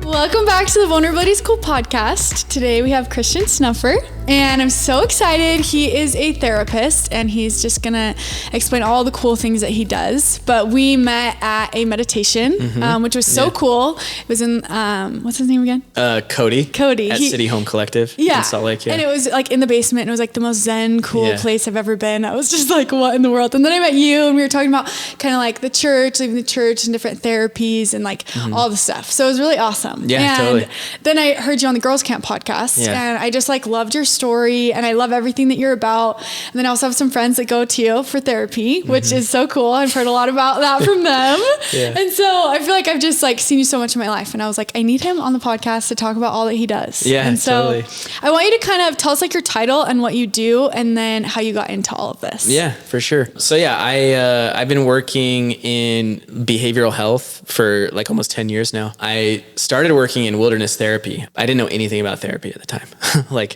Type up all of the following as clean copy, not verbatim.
Welcome back to the Vulnerability School podcast. Today we have Christian Snuffer, and I'm so excited. He is a therapist, and he's just gonna explain all the cool things that he does. But we met at a meditation, which was so cool. It was in, what's his name again? Cody. At City Home Collective in Salt Lake. Yeah. And it was like in the basement, and it was like the most zen, cool place I've ever been. I was just like, what in the world? And then I met you, and we were talking about kind of like the church, leaving the church, and different therapies, and like all the stuff. So it was really awesome. Yeah, and totally. Then I heard you on the Girls Camp podcast, and I just like loved your story, and I love everything that you're about. And then I also have some friends that go to you for therapy, which is so cool. I've heard a lot about that from them. And so I feel like I've just like seen you so much in my life, and I was like, I need him on the podcast to talk about all that he does. Yeah, and so totally. I want you to kind of tell us like your title and what you do, and then how you got into all of this. Yeah, for sure. So I've been working in behavioral health for like almost 10 years now. I started working in wilderness therapy. I didn't know anything about therapy at the time. Like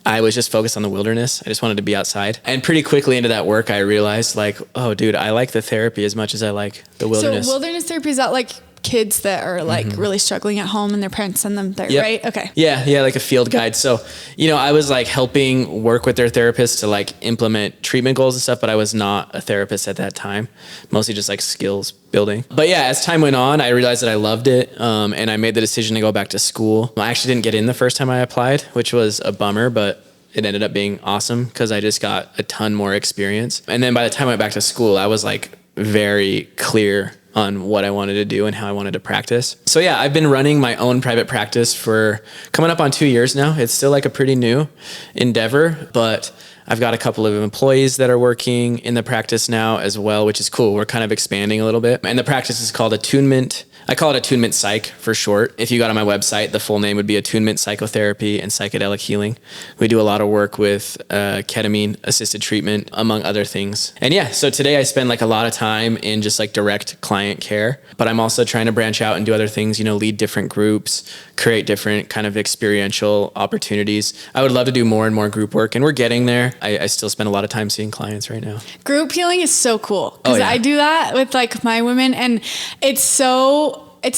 I was just focused on the wilderness. I just wanted to be outside. And pretty quickly into that work, I realized like, oh dude, I like the therapy as much as I like the wilderness. So wilderness therapy, is that like kids that are like really struggling at home and their parents send them there, right? Okay. Yeah, like a field guide. So, I was like helping work with their therapists to like implement treatment goals and stuff, but I was not a therapist at that time, mostly just like skills building. But yeah, as time went on, I realized that I loved it, and I made the decision to go back to school. I actually didn't get in the first time I applied, which was a bummer, but it ended up being awesome because I just got a ton more experience. And then by the time I went back to school, I was like very clear on what I wanted to do and how I wanted to practice. So yeah, I've been running my own private practice for coming up on 2 years now. It's still like a pretty new endeavor, but I've got a couple of employees that are working in the practice now as well, which is cool. We're kind of expanding a little bit. And the practice is called Attunement. I call it Attunement Psych for short. If you got on my website, the full name would be Attunement Psychotherapy and Psychedelic Healing. We do a lot of work with ketamine assisted treatment, among other things. And yeah, so today I spend like a lot of time in just like direct client care, but I'm also trying to branch out and do other things, lead different groups, create different kind of experiential opportunities. I would love to do more and more group work, and we're getting there. I still spend a lot of time seeing clients right now. Group healing is so cool because I do that with like my women, and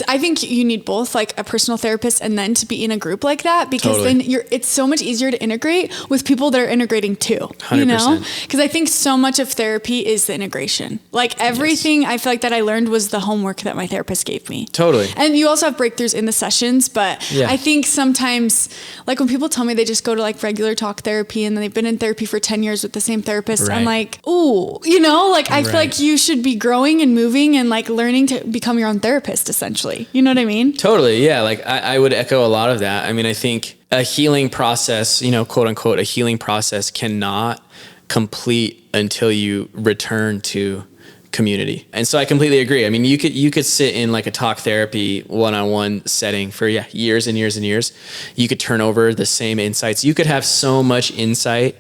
I think you need both like a personal therapist and then to be in a group like that, because then it's so much easier to integrate with people that are integrating too, 100%. Because I think so much of therapy is the integration. Like everything I feel like that I learned was the homework that my therapist gave me. Totally. And you also have breakthroughs in the sessions, but I think sometimes like when people tell me they just go to like regular talk therapy and then they've been in therapy for 10 years with the same therapist, I'm like, ooh, I feel like you should be growing and moving and like learning to become your own therapist essentially. You know what I mean? Totally. Yeah. Like I would echo a lot of that. I mean, I think a healing process, quote unquote, a healing process cannot complete until you return to community. And so I completely agree. I mean, you could sit in like a talk therapy one-on-one setting for years and years and years. You could turn over the same insights. You could have so much insight,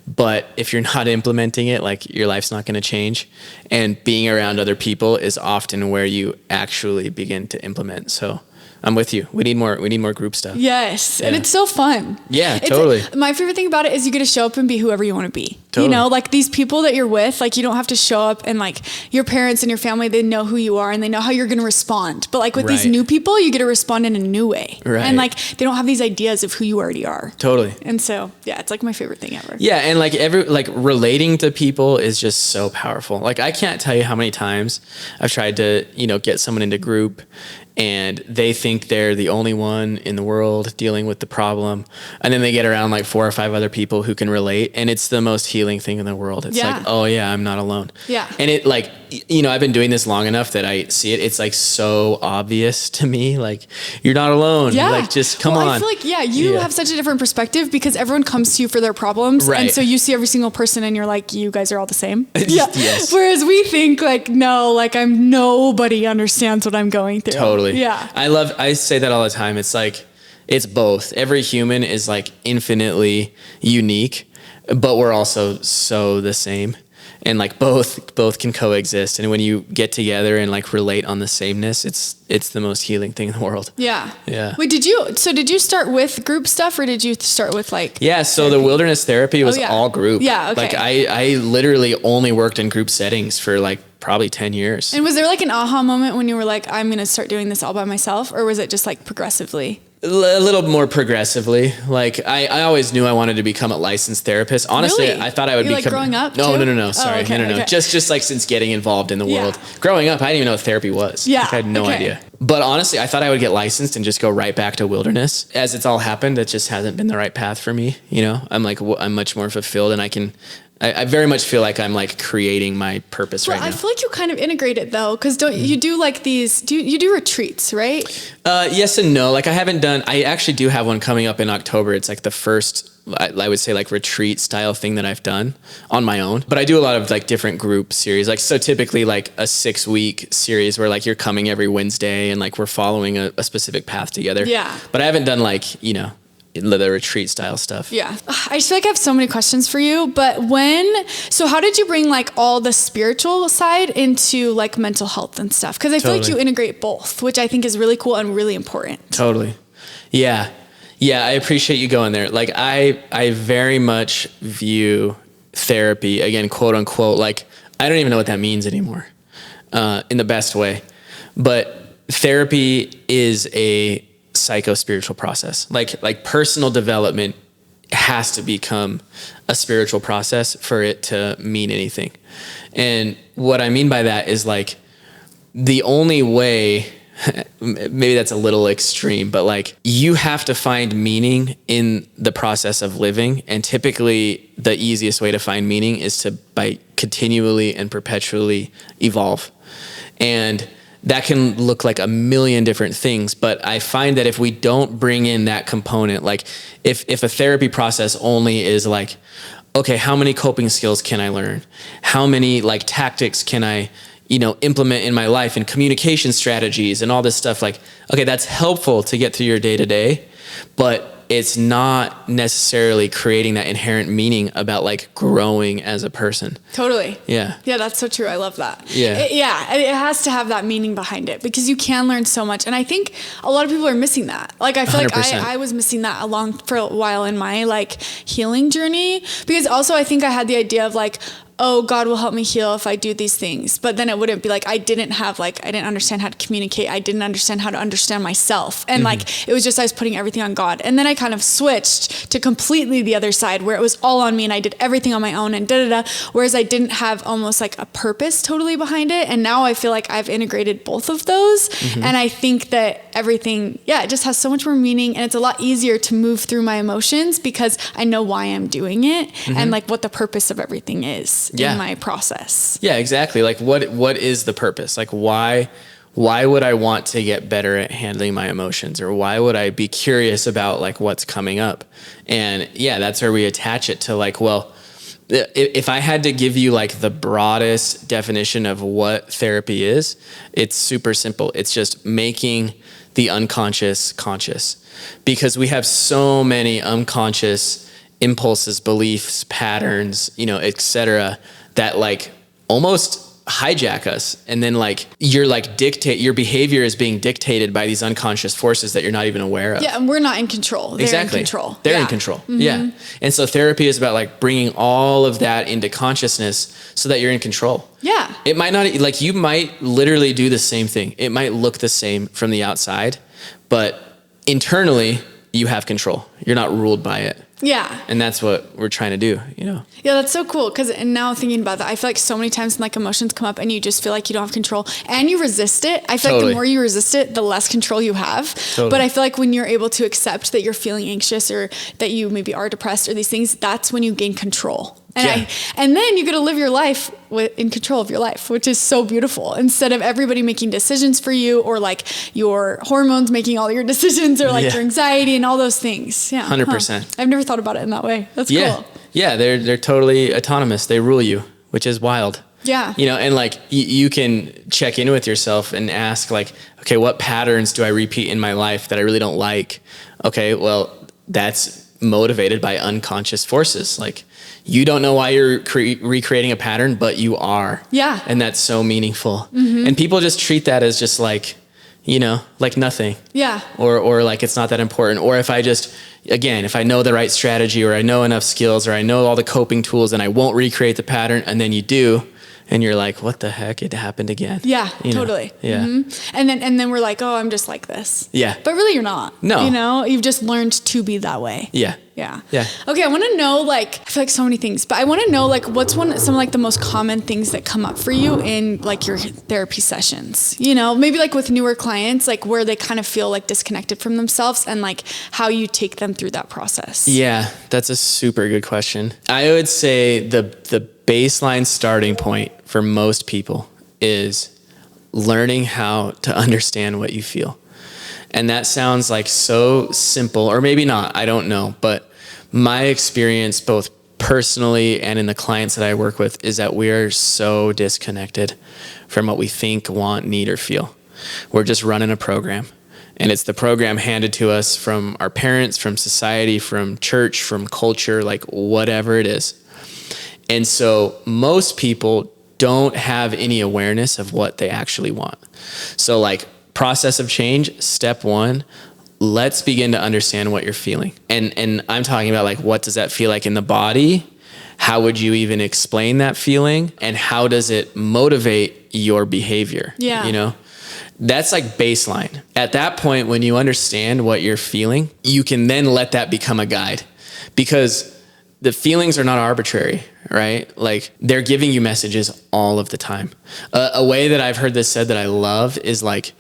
but if you're not implementing it, like your life's not going to change. And being around other people is often where you actually begin to implement. So I'm with you. We need more group stuff. Yes. Yeah. And it's so fun. Yeah, totally. My favorite thing about it is you get to show up and be whoever you want to be. Totally. Like these people that you're with, like you don't have to show up and like your parents and your family, they know who you are and they know how you're going to respond. But like with these new people, you get to respond in a new way. Right. And like they don't have these ideas of who you already are. Totally. And so, yeah, it's like my favorite thing ever. Yeah. And like relating to people is just so powerful. Like I can't tell you how many times I've tried to, get someone into group and they think they're the only one in the world dealing with the problem. And then they get around like 4 or 5 other people who can relate. And it's the most healing thing in the world. It's like, oh yeah, I'm not alone. Yeah. And it like, I've been doing this long enough that I see it. It's like so obvious to me. Like you're not alone. Yeah. Like just come on. I feel like, you have such a different perspective because everyone comes to you for their problems. Right. And so you see every single person and you're like, you guys are all the same. Yes. Whereas we think like, no, like nobody understands what I'm going through. Totally. Yeah. I say that all the time. It's like, it's both. Every human is like infinitely unique, but we're also so the same. And like both can coexist. And when you get together and like relate on the sameness, it's the most healing thing in the world. Yeah. Yeah. Wait, did you start with group stuff or did you start with like? Yeah. So therapy? The wilderness therapy was all group. Yeah. Okay. Like I literally only worked in group settings for like probably 10 years. And was there like an aha moment when you were like, I'm going to start doing this all by myself? Or was it just like progressively? A little more progressively. Like I always knew I wanted to become a licensed therapist. Honestly, Really? I thought I would You're become. like growing up No, too? no. Sorry, Oh, okay, no. okay. Just like since getting involved in the Yeah. world. Growing up, I didn't even know what therapy was. Yeah, Like, I had no okay. idea. But honestly, I thought I would get licensed and just go right back to wilderness. As it's all happened, it just hasn't been the right path for me. You know, I'm much more fulfilled, and I very much feel like I'm like creating my purpose right now. I feel like you kind of integrate it though, because don't you do like these? You do retreats, right? Yes and no. Like I actually do have one coming up in October. It's like the first, I would say like retreat style thing that I've done on my own. But I do a lot of like different group series. Like, so typically like a 6-week series where like you're coming every Wednesday and like we're following a specific path together. Yeah. But I haven't done like, you know, the retreat style stuff. Yeah. I just feel like I have so many questions for you, but so how did you bring like all the spiritual side into like mental health and stuff? Because I feel like you integrate both, which I think is really cool and really important. Totally. Yeah. I appreciate you going there. Like I very much view therapy, again, quote unquote, like I don't even know what that means anymore, in the best way, but therapy is a psycho-spiritual process. Like personal development has to become a spiritual process for it to mean anything. And what I mean by that is like the only way, maybe that's a little extreme, but like you have to find meaning in the process of living. And typically the easiest way to find meaning is by continually and perpetually evolve. And that can look like a million different things, but I find that if we don't bring in that component, like if a therapy process only is like, okay, how many coping skills can I learn? How many like tactics can I, implement in my life and communication strategies and all this stuff? Like, okay, that's helpful to get through your day to day, but it's not necessarily creating that inherent meaning about like growing as a person. Totally. Yeah. Yeah, that's so true. I love that. Yeah. It has to have that meaning behind it because you can learn so much. And I think a lot of people are missing that. Like, I feel 100%. like I was missing that for a while in my like healing journey, because also I think I had the idea of like, oh, God will help me heal if I do these things. But then it wouldn't be like, I didn't understand how to communicate. I didn't understand how to understand myself. And like, it was just, I was putting everything on God. And then I kind of switched to completely the other side where it was all on me and I did everything on my own and whereas I didn't have almost like a purpose totally behind it. And now I feel like I've integrated both of those. And I think that everything, it just has so much more meaning and it's a lot easier to move through my emotions because I know why I'm doing it and like what the purpose of everything is. In my process. Yeah, exactly. Like what is the purpose? Like why would I want to get better at handling my emotions, or why would I be curious about like what's coming up? And that's where we attach it to like, well, if I had to give you like the broadest definition of what therapy is, it's super simple. It's just making the unconscious conscious, because we have so many unconscious impulses, beliefs, patterns, et cetera, that like almost hijack us. And then like your behavior is being dictated by these unconscious forces that you're not even aware of. Yeah. And we're not in control. They're exactly. in control. They're in control. Yeah. And so therapy is about like bringing all of that into consciousness so that you're in control. Yeah. It might not, like you might literally do the same thing. It might look the same from the outside, but internally you have control. You're not ruled by it. Yeah. And that's what we're trying to do, Yeah, that's so cool. And now thinking about that, I feel like so many times when like emotions come up and you just feel like you don't have control and you resist it. I feel like the more you resist it, the less control you have. Totally. But I feel like when you're able to accept that you're feeling anxious or that you maybe are depressed or these things, that's when you gain control. And then you get to live your life in control of your life, which is so beautiful. Instead of everybody making decisions for you, or like your hormones making all your decisions, or like your anxiety and all those things. Yeah, 100%. I've never thought about it in that way. That's cool. Yeah, they're totally autonomous. They rule you, which is wild. Yeah. And like you can check in with yourself and ask like, okay, what patterns do I repeat in my life that I really don't like? Okay, well, that's motivated by unconscious forces. Like, you don't know why you're recreating a pattern, but you are. Yeah. And that's so meaningful. And people just treat that as just like, like nothing. Yeah. Or like it's not that important. Or if I know the right strategy, or I know enough skills, or I know all the coping tools, and I won't recreate the pattern, and then you do, and you're like, what the heck? It happened again. Yeah, totally. Yeah. Mm-hmm. And then we're like, oh, I'm just like this. Yeah. But really you're not. No. You know, you've just learned to be that way. Yeah. Yeah. Yeah. Okay, I want to know, like, I feel like so many things, but I want to know, like, what's some of like the most common things that come up for you in like your therapy sessions? You know, maybe like with newer clients, like where they kind of feel like disconnected from themselves, and like how you take them through that process. Yeah, that's a super good question. I would say the baseline starting point for most people is learning how to understand what you feel. And that sounds like so simple, or maybe not, I don't know. But my experience, both personally and in the clients that I work with, is that we are so disconnected from what we think, want, need, or feel. We're just running a program. And it's the program handed to us from our parents, from society, from church, from culture, like whatever it is. And so most people don't have any awareness of what they actually want. So like, process of change, step one, let's begin to understand what you're feeling. And I'm talking about like, what does that feel like in the body? How would you even explain that feeling? And how does it motivate your behavior? Yeah. You know, that's like baseline. At that point, when you understand what you're feeling, you can then let that become a guide, because the feelings are not arbitrary, right? Like they're giving you messages all of the time. A way that I've heard this said that I love is like,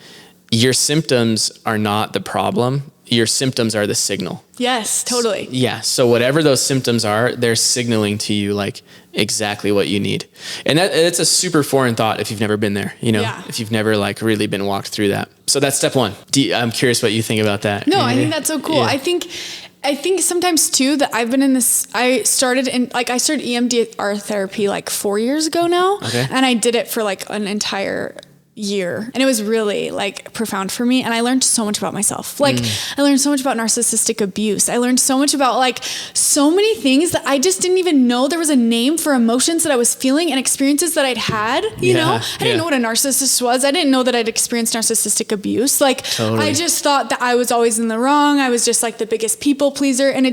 your symptoms are not the problem. Your symptoms are the signal. Yes, totally. Yeah. So whatever those symptoms are, they're signaling to you like exactly what you need. And it's a super foreign thought if you've never been there, you know, if you've never like really been walked through that. So that's step one. I'm curious what you think about that. No, I think that's so cool. Yeah. I think sometimes too that I've been in this, I started EMDR therapy like 4 years ago now. Okay. And I did it for like an entire year, and it was really like profound for me, and I learned so much about myself. Like I learned so much about narcissistic abuse. I learned so much about like so many things that I just didn't even know there was a name for emotions that I was feeling and experiences that I'd had, you know. I didn't know what a narcissist was. I didn't know that I'd experienced narcissistic abuse. Like I just thought that I was always in the wrong. I was just like the biggest people pleaser, and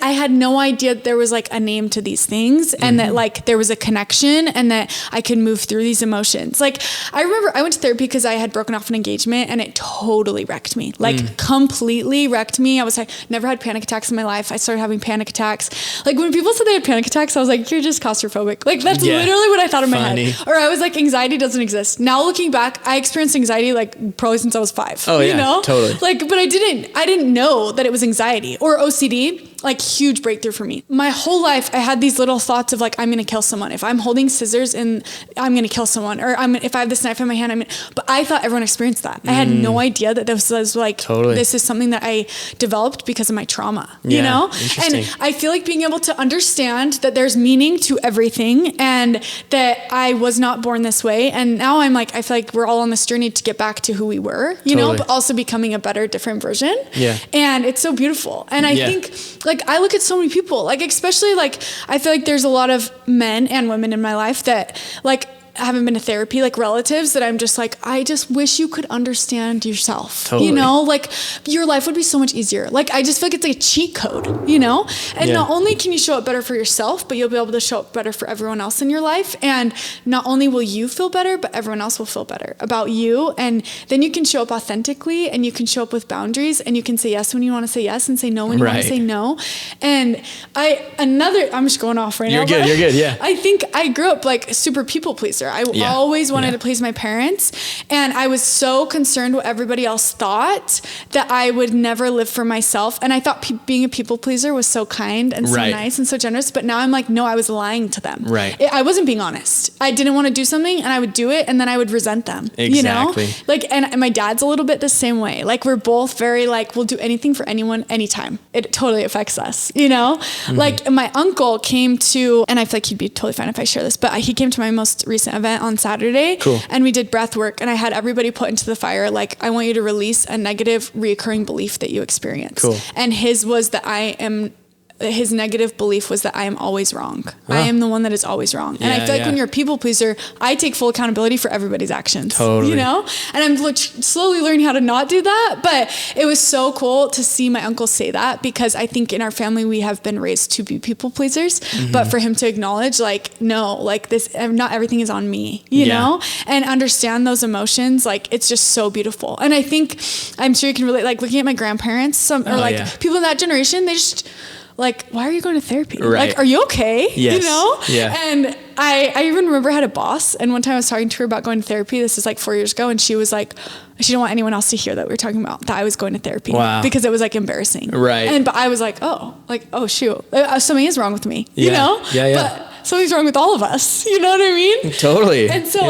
I had no idea that there was like a name to these things, and that like there was a connection, and that I could move through these emotions. Like I remember I went to therapy because I had broken off an engagement, and it totally wrecked me, like completely wrecked me. I never had panic attacks in my life. I started having panic attacks. Like when people said they had panic attacks, I was like, you're just claustrophobic. Like that's literally what I thought in my head. Or I was like, anxiety doesn't exist. Now looking back, I experienced anxiety like probably since I was 5. Oh yeah, you know? Totally. Like, but I didn't know that it was anxiety or OCD. Like huge breakthrough for me. My whole life, I had these little thoughts of like, I'm going to kill someone. If I'm holding scissors and I'm going to kill someone, or if I have this knife in my hand, but I thought everyone experienced that. I had no idea that this was like, this is something that I developed because of my trauma, you know? And I feel like being able to understand that there's meaning to everything, and that I was not born this way. And now I'm like, I feel like we're all on this journey to get back to who we were, you know, but also becoming a better, different version. Yeah. And it's so beautiful. And I think like, I look at so many people, like, especially like, I feel like there's a lot of men and women in my life that like haven't been to therapy, like relatives that I'm just like, I just wish you could understand yourself, you know, like your life would be so much easier. Like, I just feel like it's like a cheat code, you know, and not only can you show up better for yourself, but you'll be able to show up better for everyone else in your life. And not only will you feel better, but everyone else will feel better about you. And then you can show up authentically, and you can show up with boundaries, and you can say yes when you want to say yes, and say no when you want to say no. And I'm just going off right now. You're good. Yeah. I think I grew up like super people pleaser. I always wanted to please my parents, and I was so concerned what everybody else thought that I would never live for myself. And I thought being a people pleaser was so kind and so nice and so generous, but now I'm like, no, I was lying to them. I wasn't being honest. I didn't want to do something, and I would do it, and then I would resent them. You know, like, and my dad's a little bit the same way. Like, we're both very like, we'll do anything for anyone, anytime. It totally affects us, you know. Like, my uncle came to, and I feel like he'd be totally fine if I share this, but he came to my most recent event on Saturday, and we did breath work, and I had everybody put into the fire like, I want you to release a negative reoccurring belief that you experience. And his was that I am his negative belief was that I am always wrong. I am the one that is always wrong. And I feel like when you're a people pleaser, I take full accountability for everybody's actions. Totally. You know? And I'm slowly learning how to not do that. But it was so cool to see my uncle say that, because I think in our family, we have been raised to be people pleasers. But for him to acknowledge, like, no, like this, not everything is on me, you know? And understand those emotions, like, it's just so beautiful. And I think, I'm sure you can relate, like looking at my grandparents, people in that generation, they just, like, why are you going to therapy? Right. Like, are you okay? Yes. You know? Yeah. And I even remember I had a boss, and one time I was talking to her about going to therapy. This is like 4 years ago. And she was like, she didn't want anyone else to hear that we were talking about that I was going to therapy. Wow. Because it was like embarrassing. Right. But I was like, oh shoot. Something is wrong with me, yeah. you know? Yeah. But something's wrong with all of us. You know what I mean? Totally. And so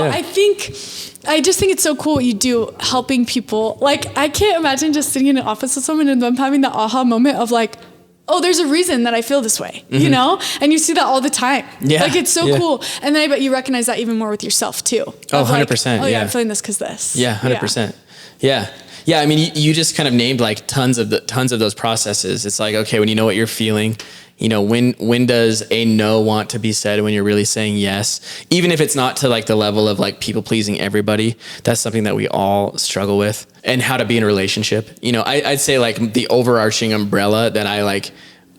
I just think it's so cool what you do, helping people. Like, I can't imagine just sitting in an office with someone and them having the aha moment of like, oh, there's a reason that I feel this way, you know? And you see that all the time. Yeah. Like, it's so cool. And then I bet you recognize that even more with yourself too. Oh, 100%. Like, I'm feeling this because this. Yeah, 100%. Yeah. Yeah, I mean, you just kind of named like tons of those processes. It's like, okay, when you know what you're feeling, you know, when does a no want to be said when you're really saying yes? Even if it's not to like the level of like people pleasing everybody, that's something that we all struggle with. And how to be in a relationship. You know, I'd say like the overarching umbrella that I like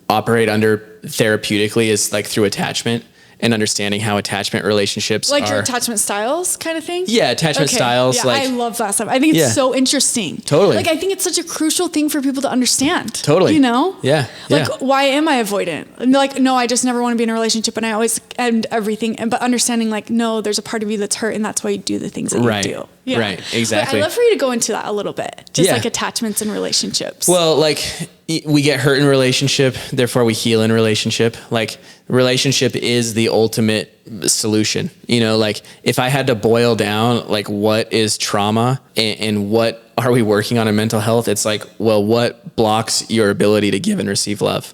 operate under therapeutically is like through attachment. And understanding how attachment relationships like your attachment styles kind of thing. Yeah, attachment styles. Yeah, I love that stuff. I think it's so interesting. Totally. Like, I think it's such a crucial thing for people to understand. Totally. You know? Yeah. Like, why am I avoidant? And like, no, I just never want to be in a relationship, and I always end everything. But understanding, like, no, there's a part of you that's hurt, and that's why you do the things that you do. Yeah. Right. Exactly. But I'd love for you to go into that a little bit, just like attachments and relationships. Well, like, we get hurt in relationship, therefore we heal in relationship. Like, relationship is the ultimate solution. You know, like, if I had to boil down like what is trauma and what are we working on in mental health, it's like, well, what blocks your ability to give and receive love?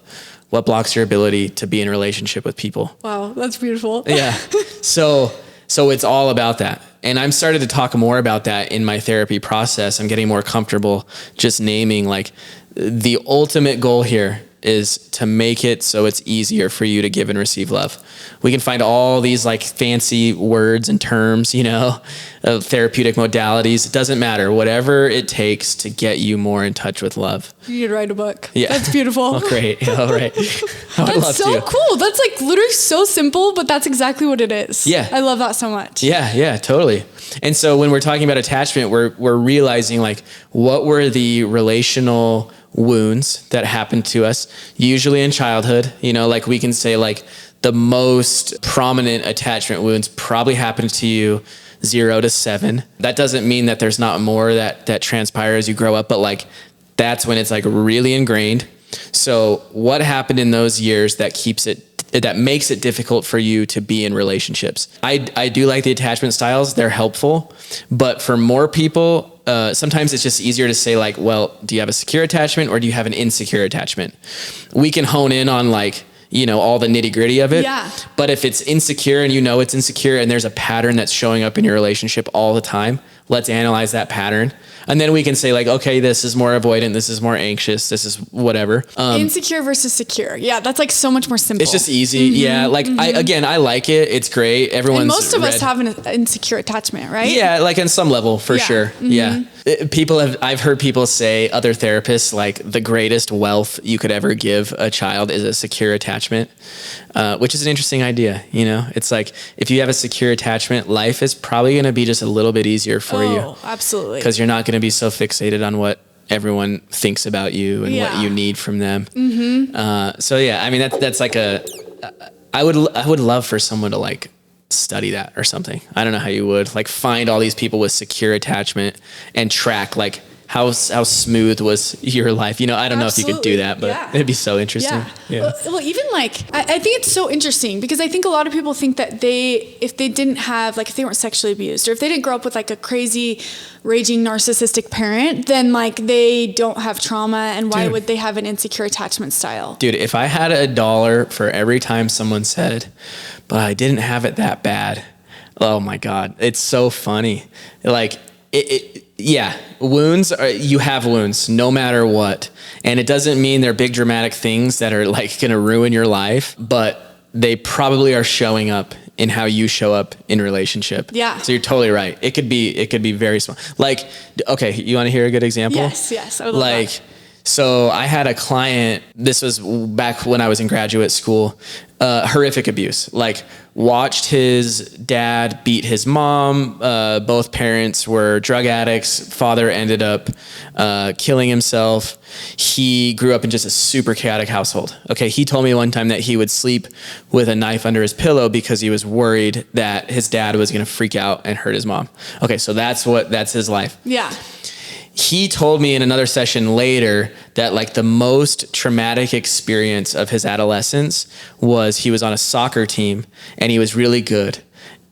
What blocks your ability to be in a relationship with people? Wow, that's beautiful. Yeah. So it's all about that. And I'm starting to talk more about that in my therapy process. I'm getting more comfortable just naming, like, the ultimate goal here is to make it so it's easier for you to give and receive love. We can find all these like fancy words and terms, you know, of therapeutic modalities. It doesn't matter. Whatever it takes to get you more in touch with love. You need to write a book. Yeah. That's beautiful. Oh, great. All right. That's so cool. That's like literally so simple, but that's exactly what it is. Yeah. I love that so much. Yeah, totally. And so when we're talking about attachment, we're realizing like, what were the relational wounds that happened to us, usually in childhood. You know, like, we can say like the most prominent attachment wounds probably happened to you 0 to 7. That doesn't mean that there's not more that transpire as you grow up, but like, that's when it's like really ingrained. So what happened in those years that makes it difficult for you to be in relationships? I do like the attachment styles. They're helpful, but for more people, sometimes it's just easier to say like, well, do you have a secure attachment or do you have an insecure attachment? We can hone in on like, you know, all the nitty gritty of it. Yeah. But if it's insecure and you know it's insecure and there's a pattern that's showing up in your relationship all the time, let's analyze that pattern. And then we can say like, okay, this is more avoidant, this is more anxious, this is whatever. Insecure versus secure. Yeah, that's like so much more simple. It's just easy. Mm-hmm, yeah, like I like it. It's great. Everyone's. And most of us have an insecure attachment, right? Yeah, like on some level, for sure. Mm-hmm. Yeah. I've heard people say, other therapists, like, the greatest wealth you could ever give a child is a secure attachment, which is an interesting idea. You know, it's like, if you have a secure attachment, life is probably going to be just a little bit easier for you. Oh, absolutely. Because you're not going to be so fixated on what everyone thinks about you and what you need from them. Mm-hmm. So yeah, I mean, that's like I would love for someone to like study that or something. I don't know how you would like find all these people with secure attachment and track like how smooth was your life? You know, I don't know if you could do that, but it'd be so interesting. Yeah. Well, even like, I think it's so interesting because I think a lot of people think that if they didn't have, like, if they weren't sexually abused or if they didn't grow up with like a crazy, raging, narcissistic parent, then like they don't have trauma, and why would they have an insecure attachment style? Dude, if I had $1 for every time someone said, but I didn't have it that bad. Oh my God. It's so funny. Like, wounds you have wounds no matter what. And it doesn't mean they're big dramatic things that are like going to ruin your life, but they probably are showing up in how you show up in relationship. Yeah. So you're totally right. It could be very small. Like, okay, you want to hear a good example? Yes. I would love that. So I had a client, this was back when I was in graduate school, horrific abuse, like watched his dad beat his mom. Both parents were drug addicts. Father ended up killing himself. He grew up in just a super chaotic household. Okay. He told me one time that he would sleep with a knife under his pillow because he was worried that his dad was going to freak out and hurt his mom. Okay. So that's his life. Yeah. He told me in another session later that like the most traumatic experience of his adolescence was he was on a soccer team and he was really good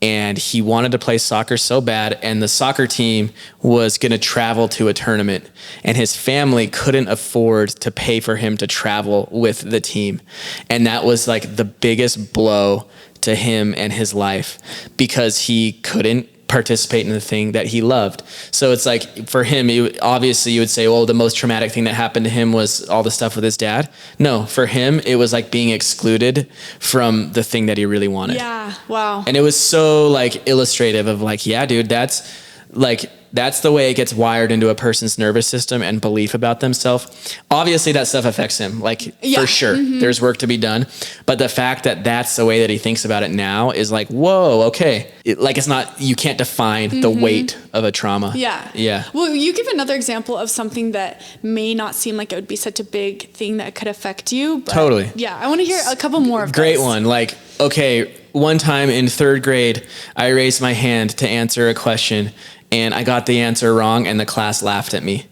and he wanted to play soccer so bad, and the soccer team was going to travel to a tournament and his family couldn't afford to pay for him to travel with the team. And that was like the biggest blow to him and his life because he couldn't participate in the thing that he loved. So it's like for him, obviously you would say, well, the most traumatic thing that happened to him was all the stuff with his dad. No, for him, it was like being excluded from the thing that he really wanted. Yeah. Wow. And it was so like illustrative of like, yeah, dude, that's the way it gets wired into a person's nervous system and belief about themselves. Obviously that stuff affects him, like for sure. Mm-hmm. There's work to be done. But the fact that that's the way that he thinks about it now is like, whoa, okay. It's not, you can't define the weight of a trauma. Yeah. Yeah. Well, you give another example of something that may not seem like it would be such a big thing that could affect you. But totally. Yeah. I want to hear a couple more of Great those. one. Like, okay, one time in 3rd grade, I raised my hand to answer a question and I got the answer wrong and the class laughed at me.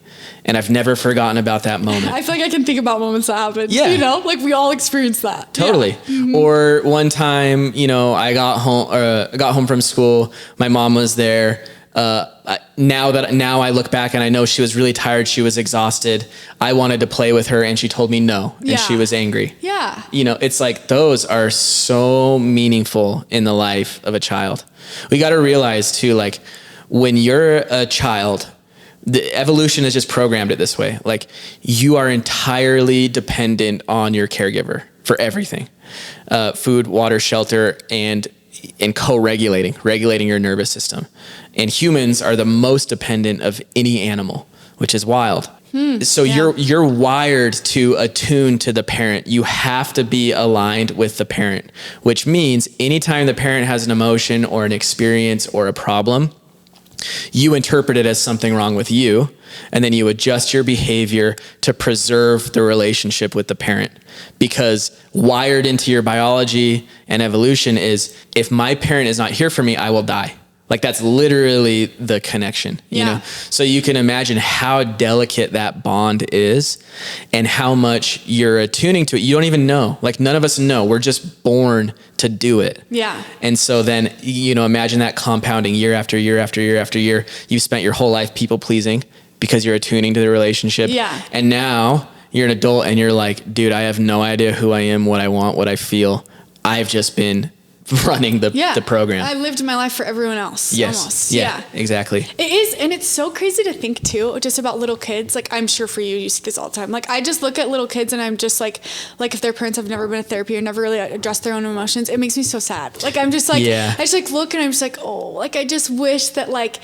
And I've never forgotten about that moment. I feel like I can think about moments that happen. Yeah. You know, like we all experience that. Totally. Yeah. Mm-hmm. Or one time, I got home from school. My mom was there. Now I look back and I know she was really tired. She was exhausted. I wanted to play with her and she told me no. And she was angry. Yeah. It's like those are so meaningful in the life of a child. We got to realize too, like, when you're a child, the evolution has just programmed it this way. Like you are entirely dependent on your caregiver for everything, food, water, shelter, and regulating your nervous system. And humans are the most dependent of any animal, which is wild. So you're wired to attune to the parent. You have to be aligned with the parent, which means anytime the parent has an emotion or an experience or a problem, you interpret it as something wrong with you, and then you adjust your behavior to preserve the relationship with the parent. Because wired into your biology and evolution is, if my parent is not here for me, I will die. Like that's literally the connection, you know? So you can imagine how delicate that bond is and how much you're attuning to it. You don't even know, like none of us know. We're just born to do it. Yeah. And so then, imagine that compounding year after year after year after year. You've spent your whole life people pleasing because you're attuning to the relationship. Yeah. And now you're an adult and you're like, dude, I have no idea who I am, what I want, what I feel. I've just been running the program. I lived my life for everyone else. Yes. Almost. Yeah, exactly. It is. And it's so crazy to think too, just about little kids. Like I'm sure for you see this all the time. Like I just look at little kids and I'm just like if their parents have never been to therapy or never really addressed their own emotions, it makes me so sad. Like I'm just like, I just like look and I'm just like, oh, like I just wish that like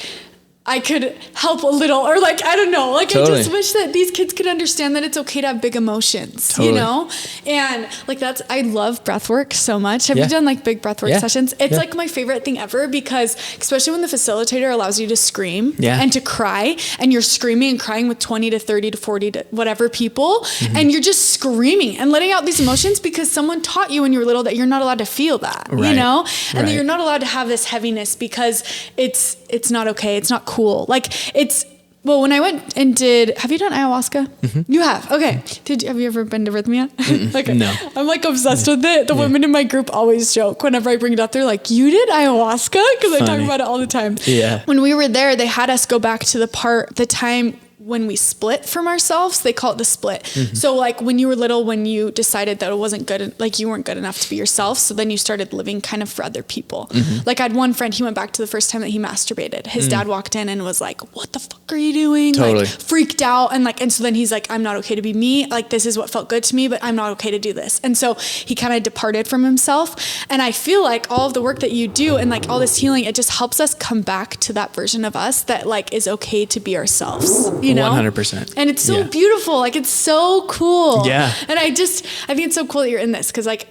I could help a little, or like, I don't know, like totally. I just wish that these kids could understand that it's okay to have big emotions, totally. And like I love breath work so much. Have you done like big breath work sessions? It's like my favorite thing ever because especially when the facilitator allows you to scream and to cry and you're screaming and crying with 20 to 30 to 40 to whatever people and you're just screaming and letting out these emotions because someone taught you when you were little that you're not allowed to feel that, and that you're not allowed to have this heaviness because it's not okay. It's not cool. Like when I went and have you done ayahuasca? Mm-hmm. You have. Okay. Have you ever been to Rhythmia? Okay. No. I'm like obsessed with it. The women in my group always joke whenever I bring it up. They're like, you did ayahuasca? Because I talk about it all the time. Yeah. When we were there, they had us go back to the time when we split from ourselves, they call it the split. So like when you were little, when you decided that it wasn't good, like you weren't good enough to be yourself. So then you started living kind of for other people. Like I had one friend, he went back to the first time that he masturbated. His dad walked in and was like, what the fuck are you doing? Totally. Like freaked out. And so then he's like, I'm not okay to be me. Like, this is what felt good to me, but I'm not okay to do this. And so he kind of departed from himself. And I feel like all of the work that you do and like all this healing, it just helps us come back to that version of us that like is okay to be ourselves, you know? 100%. And it's so beautiful. Like, it's so cool. Yeah. And I think it's so cool that you're in this. Cause like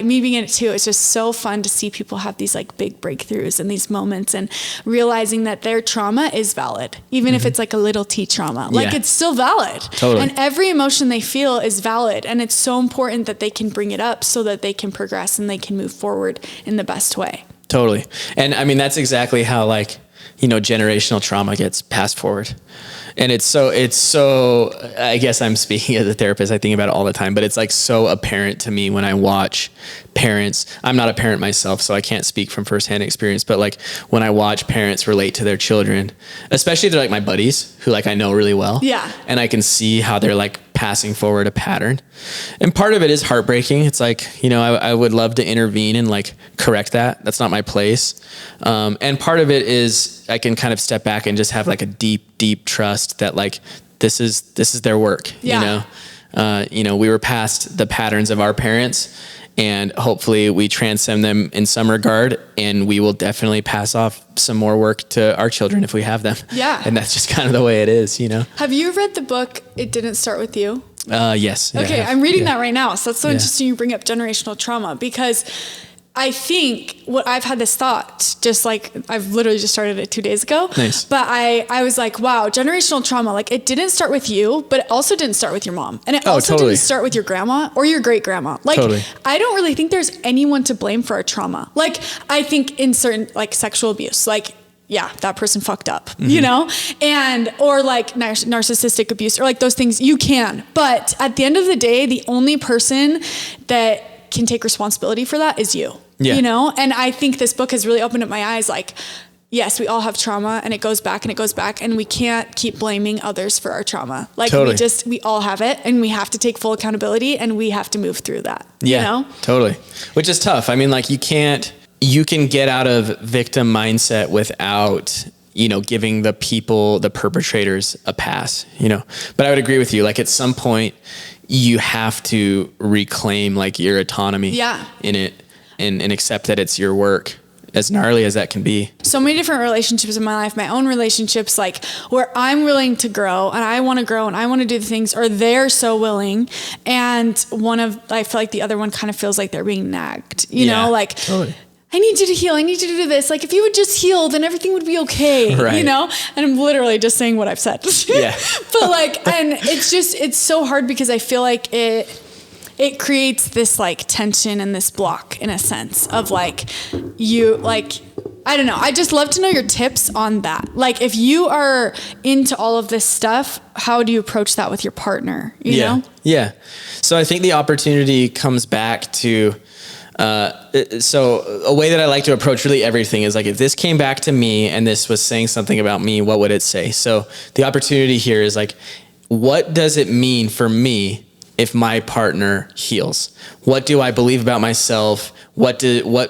me being in it too, it's just so fun to see people have these like big breakthroughs and these moments and realizing that their trauma is valid. Even if it's like a little T trauma, like it's still valid. Totally. And every emotion they feel is valid. And it's so important that they can bring it up so that they can progress and they can move forward in the best way. Totally. And I mean, that's exactly how like, you know, generational trauma gets passed forward. And it's so, I guess I'm speaking as a therapist, I think about it all the time, but it's like so apparent to me when I watch parents. I'm not a parent myself, so I can't speak from firsthand experience, but like when I watch parents relate to their children, especially if they're like my buddies who like I know really well. Yeah. And I can see how they're like passing forward a pattern. And part of it is heartbreaking. It's like, you know, I would love to intervene and like correct that. That's not my place. And part of it is I can kind of step back and just have like a deep trust that like, this is their work, you know, we were past the patterns of our parents and hopefully we transcend them in some regard and we will definitely pass off some more work to our children if we have them. Yeah. And that's just kind of the way it is, you know? Have you read the book, It Didn't Start With You? Yes. Okay. I'm reading that right now. So that's so interesting you bring up generational trauma because I think I've had this thought, just like I've literally just started it 2 days ago. Nice. But I was like, wow, generational trauma, like it didn't start with you, but it also didn't start with your mom. And it also didn't start with your grandma or your great grandma. Like, I don't really think there's anyone to blame for our trauma. Like, I think in certain like sexual abuse, like, yeah, that person fucked up, you know? Or like narcissistic abuse or like those things you can. But at the end of the day, the only person that can take responsibility for that is you. Yeah. You know? And I think this book has really opened up my eyes. Like, yes, we all have trauma and it goes back and we can't keep blaming others for our trauma. Like we all have it and we have to take full accountability and we have to move through that. Yeah, you know? Totally. Which is tough. I mean, like you can get out of victim mindset without, you know, giving the perpetrators a pass, you know, but I would agree with you. Like at some point you have to reclaim like your autonomy in it. And accept that it's your work, as gnarly as that can be. So many different relationships in my life, my own relationships, like where I'm willing to grow and I want to grow and I want to do the things, or they're so willing. And I feel like the other one kind of feels like they're being nagged, you know, like, I need you to heal. I need you to do this. Like if you would just heal, then everything would be okay, you know? And I'm literally just saying what I've said. But like, and it's so hard because I feel like it creates this like tension and this block in a sense of like I don't know. I just love to know your tips on that. Like if you are into all of this stuff, how do you approach that with your partner? You know? Yeah. So I think the opportunity comes back to, so a way that I like to approach really everything is like, if this came back to me and this was saying something about me, what would it say? So the opportunity here is like, what does it mean for me if my partner heals? What do I believe about myself? What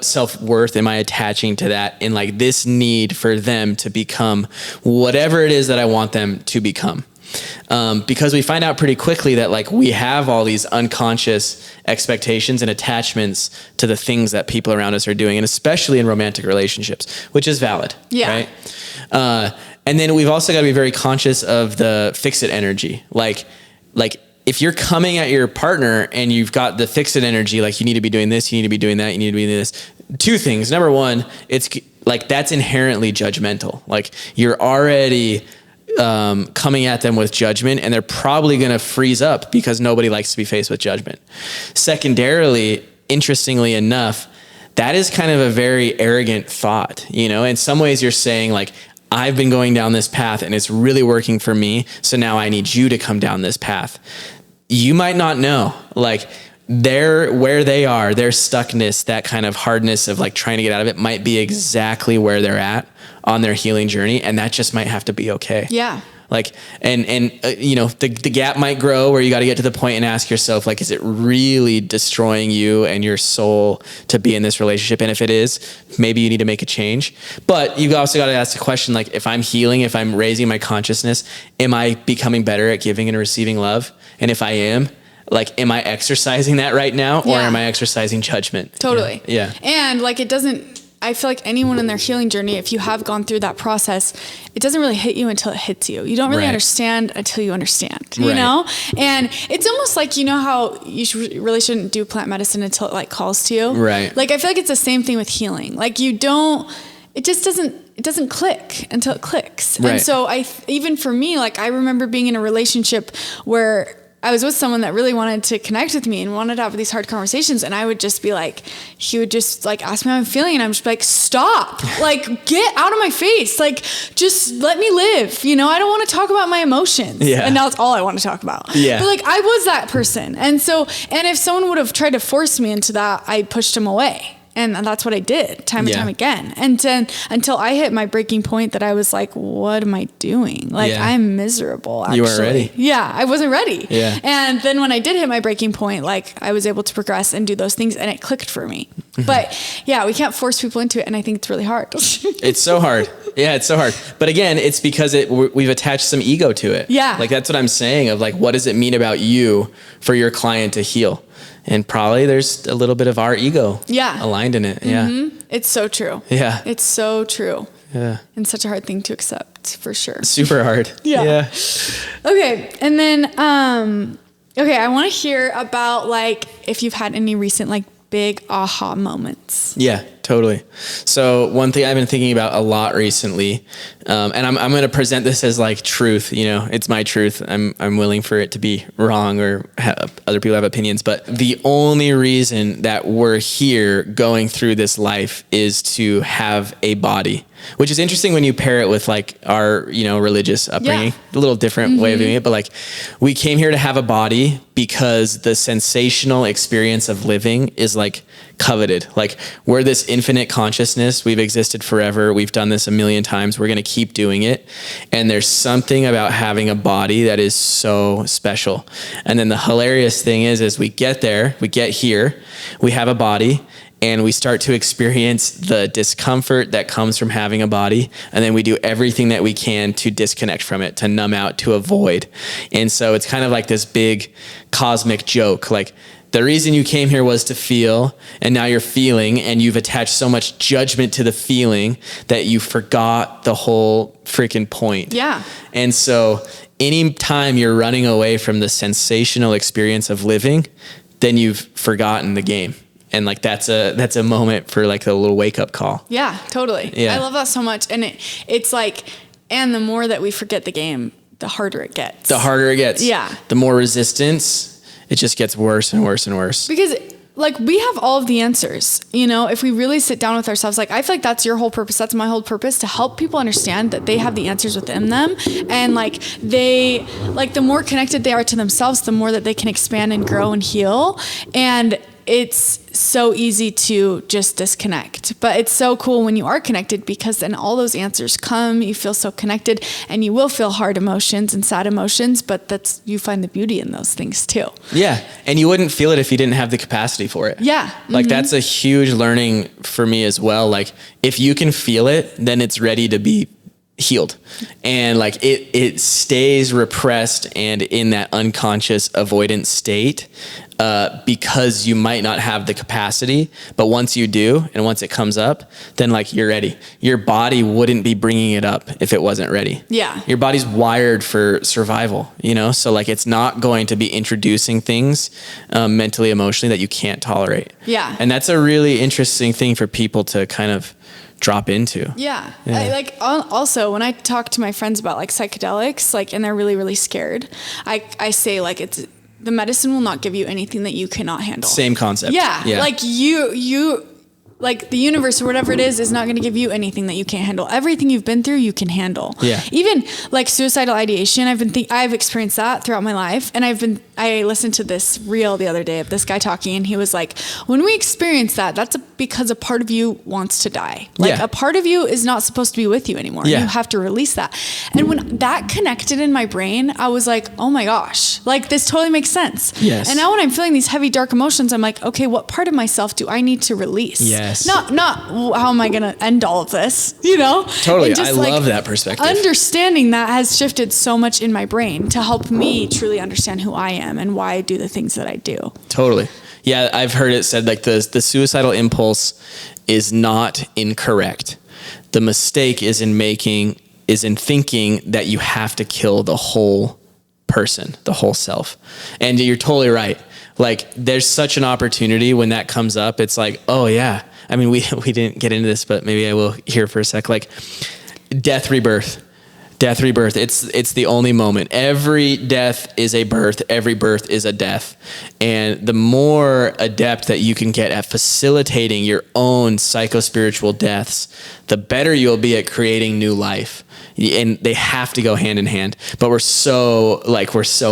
self-worth am I attaching to that? And like this need for them to become whatever it is that I want them to become. Because we find out pretty quickly that like we have all these unconscious expectations and attachments to the things that people around us are doing, and especially in romantic relationships, which is valid. Right? And then we've also got to be very conscious of the fix-it energy. Like if you're coming at your partner and you've got the fix-it energy, like you need to be doing this, you need to be doing that, you need to be doing this. Two things. Number one, it's like that's inherently judgmental. Like you're already coming at them with judgment, and they're probably going to freeze up because nobody likes to be faced with judgment. Secondarily, interestingly enough, that is kind of a very arrogant thought. You know, in some ways you're saying like, I've been going down this path and it's really working for me, so now I need you to come down this path. You might not know, like where they are, their stuckness, that kind of hardness of like trying to get out of it might be exactly where they're at on their healing journey. And that just might have to be okay. Yeah. Like, and you know, the gap might grow where you got to get to the point and ask yourself, like, is it really destroying you and your soul to be in this relationship? And if it is, maybe you need to make a change. But you also got to ask the question, like, if I'm healing, if I'm raising my consciousness, am I becoming better at giving and receiving love? And if I am, like, am I exercising that right now, or am I exercising judgment? Totally. Yeah. And like, I feel like anyone in their healing journey, if you have gone through that process, it doesn't really hit you until it hits you. You don't really understand until you understand, you know? And it's almost like, you know how you really shouldn't do plant medicine until it like calls to you. Right. Like, I feel like it's the same thing with healing. Like, it doesn't click until it clicks. Right. And so even for me, like, I remember being in a relationship where I was with someone that really wanted to connect with me and wanted to have these hard conversations. And I would just be like, he would just like ask me how I'm feeling. And I'm just like, stop, like, get out of my face. Like, just let me live. You know, I don't want to talk about my emotions. Yeah. And now that's all I want to talk about. Yeah. But like, I was that person. And so, and if someone would have tried to force me into that, I pushed him away. And that's what I did time and time again. And then until I hit my breaking point that I was like, what am I doing? Like, I'm miserable, actually. You weren't ready. Yeah, I wasn't ready. Yeah. And then when I did hit my breaking point, like, I was able to progress and do those things, and it clicked for me. But yeah, we can't force people into it. And I think it's really hard. It's so hard. Yeah, it's so hard. But again, it's because we've attached some ego to it. Yeah. Like, that's what I'm saying of like, what does it mean about you for your client to heal? And probably there's a little bit of our ego aligned in it. Yeah. Mm-hmm. It's so true. Yeah. It's so true. Yeah. And such a hard thing to accept, for sure. Super hard. Yeah. Okay. And then, okay, I want to hear about like, if you've had any recent like big aha moments. Yeah, totally. So one thing I've been thinking about a lot recently, and I'm going to present this as like truth, you know, it's my truth. I'm willing for it to be wrong or other people have opinions, but the only reason that we're here going through this life is to have a body, which is interesting when you pair it with like our, you know, religious upbringing, a little different way of doing it. But like, we came here to have a body because the sensational experience of living is like coveted. Like, we're this infinite consciousness. We've existed forever. We've done this a million times. We're going to keep doing it. And there's something about having a body that is so special. And then the hilarious thing is we get there, we get here, we have a body, and we start to experience the discomfort that comes from having a body. And then we do everything that we can to disconnect from it, to numb out, to avoid. And so it's kind of like this big cosmic joke. Like, the reason you came here was to feel, and now you're feeling, and you've attached so much judgment to the feeling that you forgot the whole freaking point. Yeah. And so anytime you're running away from the sensational experience of living, then you've forgotten the game. And like, that's a moment for like a little wake up call. Yeah, totally. Yeah. I love that so much. And it's like, and the more that we forget the game, the harder it gets. The harder it gets. Yeah. The more resistance, it just gets worse and worse and worse. Because like, we have all of the answers, you know, if we really sit down with ourselves. Like, I feel like that's your whole purpose. That's my whole purpose, to help people understand that they have the answers within them. And like, the more connected they are to themselves, the more that they can expand and grow and heal. And it's so easy to just disconnect, but it's so cool when you are connected, because then all those answers come, you feel so connected, and you will feel hard emotions and sad emotions, but you find the beauty in those things too. Yeah. And you wouldn't feel it if you didn't have the capacity for it. Yeah. Like, that's a huge learning for me as well. Like, if you can feel it, then it's ready to be healed. And like, it stays repressed and in that unconscious avoidance state, because you might not have the capacity, but once you do, and once it comes up, then like, you're ready. Your body wouldn't be bringing it up if it wasn't ready. Yeah. Your body's wired for survival, you know? So like, it's not going to be introducing things, mentally, emotionally, that you can't tolerate. Yeah. And that's a really interesting thing for people to kind of drop into. Yeah. Also, when I talk to my friends about like psychedelics, like, and they're really, really scared, I say like, the medicine will not give you anything that you cannot handle. Same concept. Yeah. Like, you like, the universe or whatever it is not going to give you anything that you can't handle. Everything you've been through, you can handle. Yeah. Even like suicidal ideation, I've experienced that throughout my life. And I listened to this reel the other day of this guy talking, and he was like, when we experience that, that's a because a part of you wants to die. Like a part of you is not supposed to be with you anymore. You have to release that. And when that connected in my brain, I was like, oh my gosh, like this totally makes sense. Yes. And now when I'm feeling these heavy, dark emotions, I'm like, okay, what part of myself do I need to release? Yes. Not how am I going to end all of this, you know? Totally. I love that perspective. Understanding that has shifted so much in my brain to help me truly understand who I am and why I do the things that I do. Totally. Yeah, I've heard it said like the suicidal impulse is not incorrect. The mistake is in thinking that you have to kill the whole person, the whole self. And you're totally right. Like there's such an opportunity when that comes up. It's like, oh yeah. I mean, we didn't get into this, but maybe I will here for a sec. Like death, rebirth. It's the only moment. Every death is a birth. Every birth is a death. And the more adept that you can get at facilitating your own psycho-spiritual deaths, the better you'll be at creating new life. And they have to go hand in hand. But we're so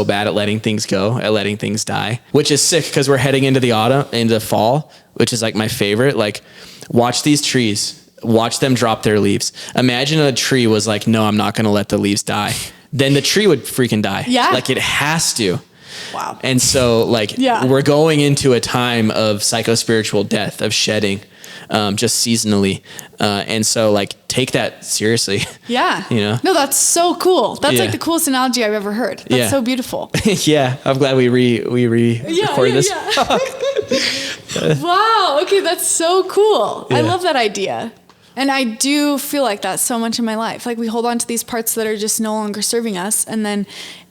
bad at letting things go, at letting things die, which is sick because we're heading into the autumn, into fall, which is like my favorite. Like watch these trees. Watch them drop their leaves. Imagine a tree was like, no, I'm not going to let the leaves die. Then the tree would freaking die. Yeah. Like it has to. Wow. And so we're going into a time of psycho-spiritual death, of shedding, just seasonally. And so like, take that seriously. Yeah. You know? No, that's so cool. That's like the coolest analogy I've ever heard. That's so beautiful. Yeah. I'm glad we recorded this. Wow. Okay. That's so cool. Yeah. I love that idea. And I do feel like that so much in my life. Like we hold on to these parts that are just no longer serving us, and then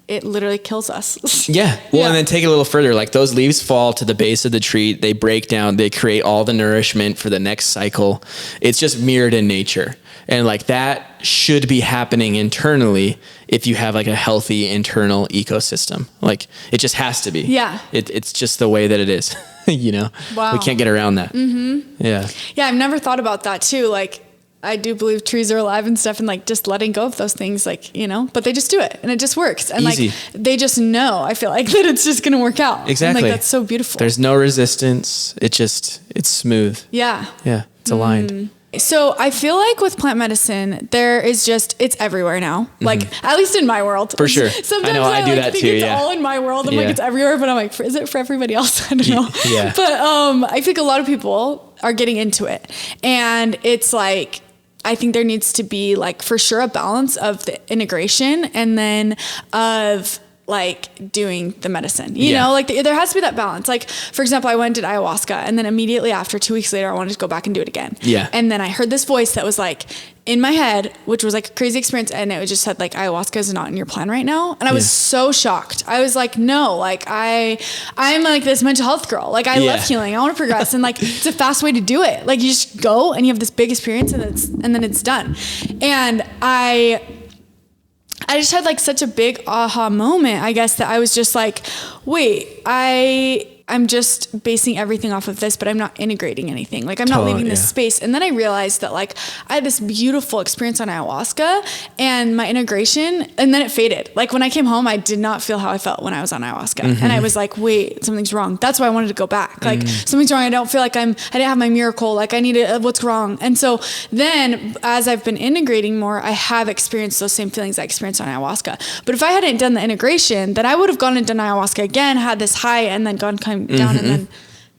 it literally kills us. Yeah. Well, and then take it a little further. Like those leaves fall to the base of the tree. They break down. They create all the nourishment for the next cycle. It's just mirrored in nature. And like that should be happening internally if you have like a healthy internal ecosystem. Like it just has to be. Yeah. It's just the way that it is. You know, wow. We can't get around that. Mm-hmm. Yeah. Yeah. I've never thought about that too. Like I do believe trees are alive and stuff, and like just letting go of those things, like, you know, but they just do it and it just works. And easy. Like they just know, I feel like that it's just going to work out. Exactly. And like that's so beautiful. There's no resistance. It's smooth. Yeah. Yeah. It's aligned. So I feel like with plant medicine, it's everywhere now. Like at least in my world. For sure. Sometimes I do that think too. It's all in my world. I'm like, it's everywhere, but I'm like, is it for everybody else? I don't know. Yeah. But I think a lot of people are getting into it, and it's like, I think there needs to be like for sure a balance of the integration and then of like doing the medicine, you know, like there has to be that balance. Like, for example, I went and did ayahuasca, and then immediately after 2 weeks later, I wanted to go back and do it again. Yeah. And then I heard this voice that was like in my head, which was like a crazy experience. And it just said like, ayahuasca is not in your plan right now. And I was so shocked. I was like, no, like I'm like this mental health girl. Like I love healing. I want to progress. And like, it's a fast way to do it. Like you just go and you have this big experience and then it's done. And I just had like such a big aha moment, I guess, that I was just like, wait, I'm just basing everything off of this, but I'm not integrating anything. Like I'm not leaving this space. And then I realized that like I had this beautiful experience on ayahuasca and my integration, and then it faded. Like when I came home, I did not feel how I felt when I was on ayahuasca. Mm-hmm. And I was like, wait, something's wrong. That's why I wanted to go back. Like something's wrong. I don't feel like I didn't have my miracle. Like I need it. What's wrong? And so then as I've been integrating more, I have experienced those same feelings I experienced on ayahuasca. But if I hadn't done the integration, then I would have gone and done ayahuasca again, had this high, and then gone down and then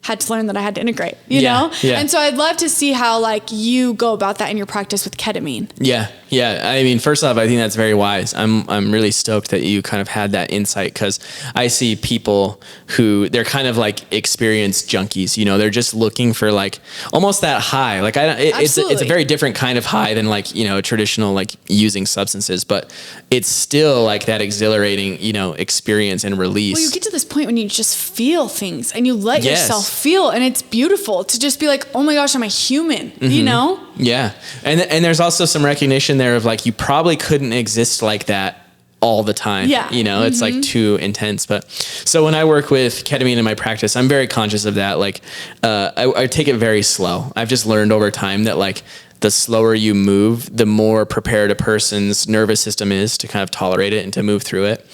had to learn that I had to integrate, you know? Yeah. And so I'd love to see how like you go about that in your practice with ketamine. Yeah. Yeah. I mean, first off, I think that's very wise. I'm really stoked that you kind of had that insight, because I see people who they're kind of like experienced junkies, you know, they're just looking for like almost that high. Like it's a very different kind of high than like, you know, traditional, like using substances, but it's still like that exhilarating, you know, experience and release. Well, you get to this point when you just feel things and you let yourself feel, and it's beautiful to just be like, oh my gosh, I'm a human, you know? Yeah. And there's also some recognition there of like, you probably couldn't exist like that all the time. Yeah. You know, it's like too intense. But so when I work with ketamine in my practice, I'm very conscious of that. Like, I take it very slow. I've just learned over time that like, the slower you move, the more prepared a person's nervous system is to kind of tolerate it and to move through it.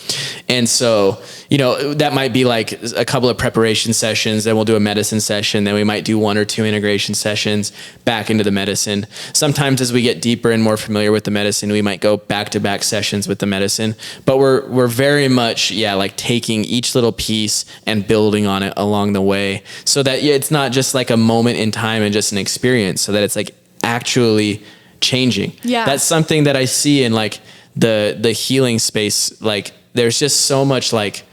And so, you know, that might be like a couple of preparation sessions, then we'll do a medicine session, then we might do 1 or 2 integration sessions back into the medicine. Sometimes as we get deeper and more familiar with the medicine, we might go back-to-back sessions with the medicine, but we're very much, like taking each little piece and building on it along the way, so that it's not just like a moment in time and just an experience, so that it's like actually changing. Yeah. That's something that I see in like the healing space. Like there's just so much like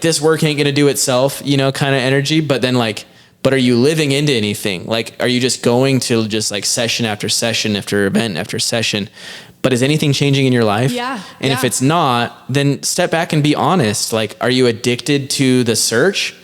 this work ain't gonna do itself, you know, kind of energy. But then like, but are you living into anything? Like, are you just going to just like session after session after event after session? But is anything changing in your life? Yeah. And if it's not, then step back and be honest. Like, are you addicted to the search?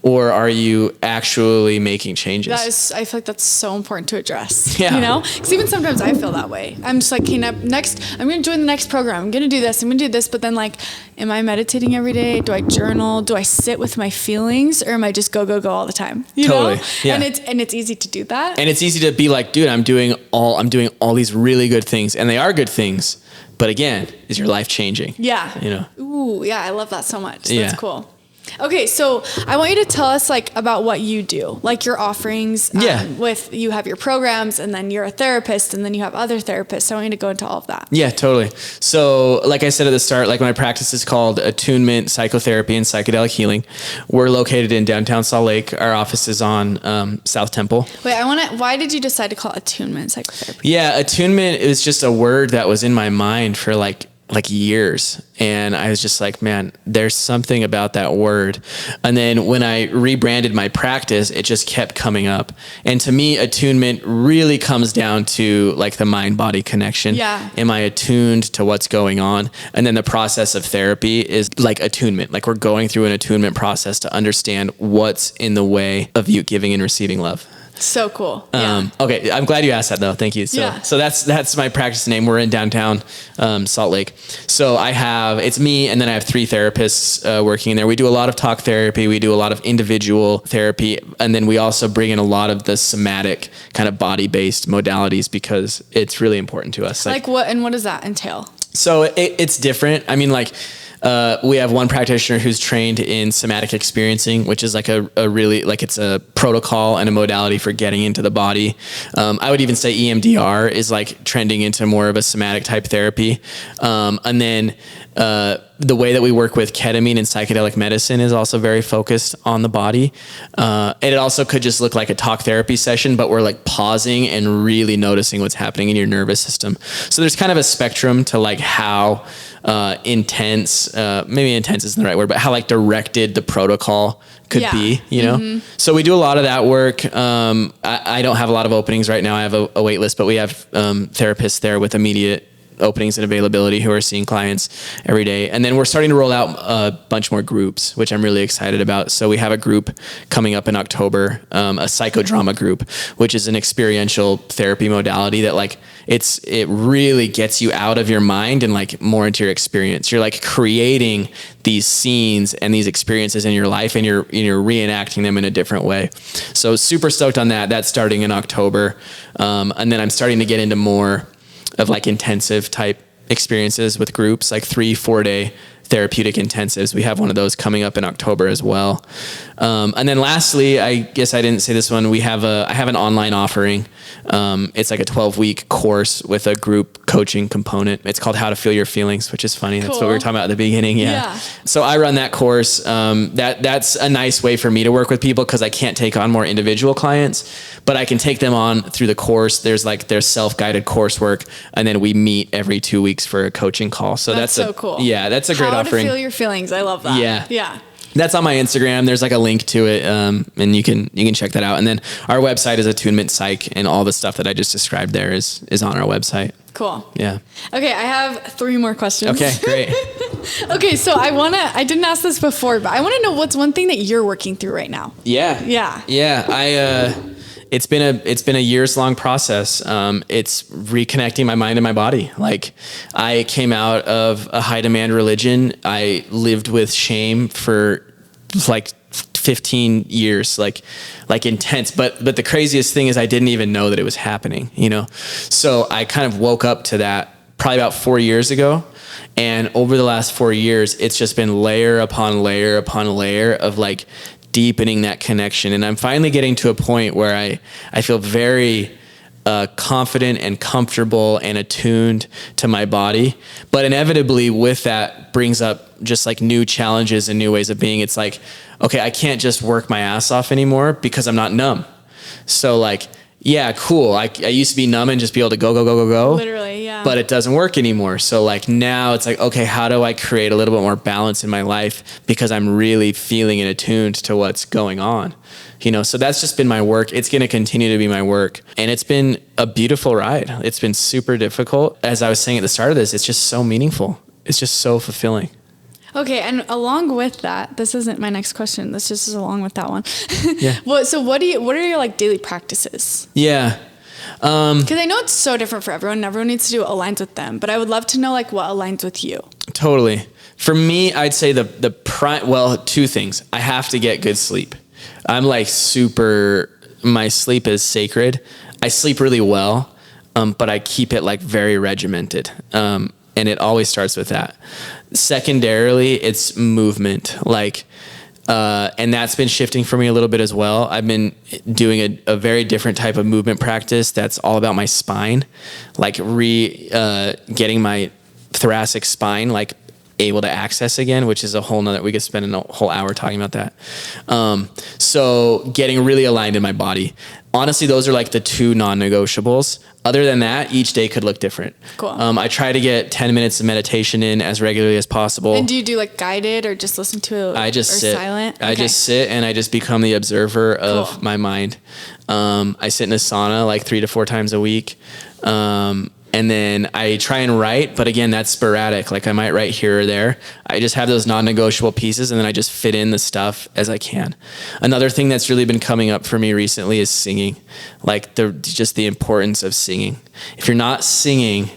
Or are you actually making changes? I feel like that's so important to address. Yeah. You know? Because even sometimes I feel that way. I'm just like, okay, I'm going to join the next program. I'm going to do this. I'm going to do this. But then like, am I meditating every day? Do I journal? Do I sit with my feelings? Or am I just go all the time? You Totally. know? Yeah. And it's easy to do that. And it's easy to be like, dude, I'm doing all these really good things. And they are good things. But again, is your life changing? Yeah. You know? Ooh, yeah. I love that so much. Yeah. That's cool. Okay, so I want you to tell us like about what you do, like your offerings. With you have your programs, and then you're a therapist, and then you have other therapists. So I want you to go into all of that. Yeah, totally. So, like I said at the start, like my practice is called Attunement Psychotherapy and Psychedelic Healing. We're located in downtown Salt Lake. Our office is on South Temple. Wait, why did you decide to call it Attunement Psychotherapy? Yeah, attunement is just a word that was in my mind for like years. And I was just like, man, there's something about that word. And then when I rebranded my practice, it just kept coming up. And to me, attunement really comes down to like the mind-body connection. Yeah. Am I attuned to what's going on? And then the process of therapy is like attunement. Like we're going through an attunement process to understand what's in the way of you giving and receiving love. So cool. Yeah. Okay. I'm glad you asked that though. Thank you. So that's my practice name. We're in downtown, Salt Lake. So it's me, and then I have 3 therapists, working in there. We do a lot of talk therapy. We do a lot of individual therapy. And then we also bring in a lot of the somatic kind of body-based modalities because it's really important to us. Like what does that entail? So it's different. I mean, like, we have one practitioner who's trained in somatic experiencing, which is like a really, like it's a protocol and a modality for getting into the body. I would even say EMDR is like trending into more of a somatic type therapy. And then the way that we work with ketamine and psychedelic medicine is also very focused on the body. And it also could just look like a talk therapy session, but we're like pausing and really noticing what's happening in your nervous system. So there's kind of a spectrum to like how intense, maybe intense isn't the right word, but how like directed the protocol could be, you know? Mm-hmm. So we do a lot of that work. I don't have a lot of openings right now. I have a wait list, but we have therapists there with immediate openings and availability who are seeing clients every day. And then we're starting to roll out a bunch more groups, which I'm really excited about. So we have a group coming up in October, a psychodrama group, which is an experiential therapy modality that like, it really gets you out of your mind and like more into your experience. You're like creating these scenes and these experiences in your life, and you're reenacting them in a different way. So super stoked on that. That's starting in October. And then I'm starting to get into more of like intensive type experiences with groups, like 3-4 day therapeutic intensives. We have one of those coming up in October as well. And then lastly, I guess I didn't say this one. I have an online offering. It's like a 12-week course with a group coaching component. It's called How to Feel Your Feelings, which is funny. That's what we were talking about at the beginning. Yeah. So I run that course. That's a nice way for me to work with people because I can't take on more individual clients, but I can take them on through the course. There's self-guided coursework, and then we meet every 2 weeks for a coaching call. So that's so cool. Yeah, that's a great offering. How to Feel Your Feelings. I love that. Yeah. Yeah. That's on my Instagram. There's like a link to it, and you can check that out. And then our website is Attunement Psych, and all the stuff that I just described there is on our website. Cool. Yeah. Okay, I have 3 more questions. Okay, great. Okay, so I didn't ask this before, but I want to know what's one thing that you're working through right now. Yeah. It's been a years long process. It's reconnecting my mind and my body. Like I came out of a high demand religion. I lived with shame for like 15 years, like intense. But the craziest thing is I didn't even know that it was happening, you know? So I kind of woke up to that probably about 4 years ago. And over the last 4 years, it's just been layer upon layer upon layer of like deepening that connection. And I'm finally getting to a point where I feel very confident and comfortable and attuned to my body. But inevitably with that brings up just like new challenges and new ways of being. It's like, okay, I can't just work my ass off anymore because I'm not numb. So like, yeah, cool. I used to be numb and just be able to go. Literally, yeah. But it doesn't work anymore. So like now it's like, okay, how do I create a little bit more balance in my life because I'm really feeling and attuned to what's going on? You know, so that's just been my work. It's going to continue to be my work. And it's been a beautiful ride. It's been super difficult. As I was saying at the start of this, it's just so meaningful. It's just so fulfilling. Okay, and along with that, this isn't my next question. This just is along with that one. Yeah. So what are your like daily practices? Yeah. Because I know it's so different for everyone. Everyone needs to do what aligns with them. But I would love to know like what aligns with you. Totally. For me, I'd say well, two things. I have to get good sleep. I'm like my sleep is sacred. I sleep really well, but I keep it like very regimented. And it always starts with that. Secondarily, it's movement. Like, and that's been shifting for me a little bit as well. I've been doing a very different type of movement practice that's all about my spine, like getting my thoracic spine like able to access again, which is a whole nother, we could spend a whole hour talking about that. So getting really aligned in my body. Honestly, those are like the two non-negotiables. Other than that, each day could look different. Cool. I try to get 10 minutes of meditation in as regularly as possible. And do you do like guided or just listen to it? I just sit. Silent? I just sit and I just become the observer of Cool. my mind. I sit in a sauna like 3 to 4 times a week. And then I try and write, but again, that's sporadic. Like I might write here or there. I just have those non-negotiable pieces and then I just fit in the stuff as I can. Another thing that's really been coming up for me recently is singing. Like just the importance of singing. If you're not singing,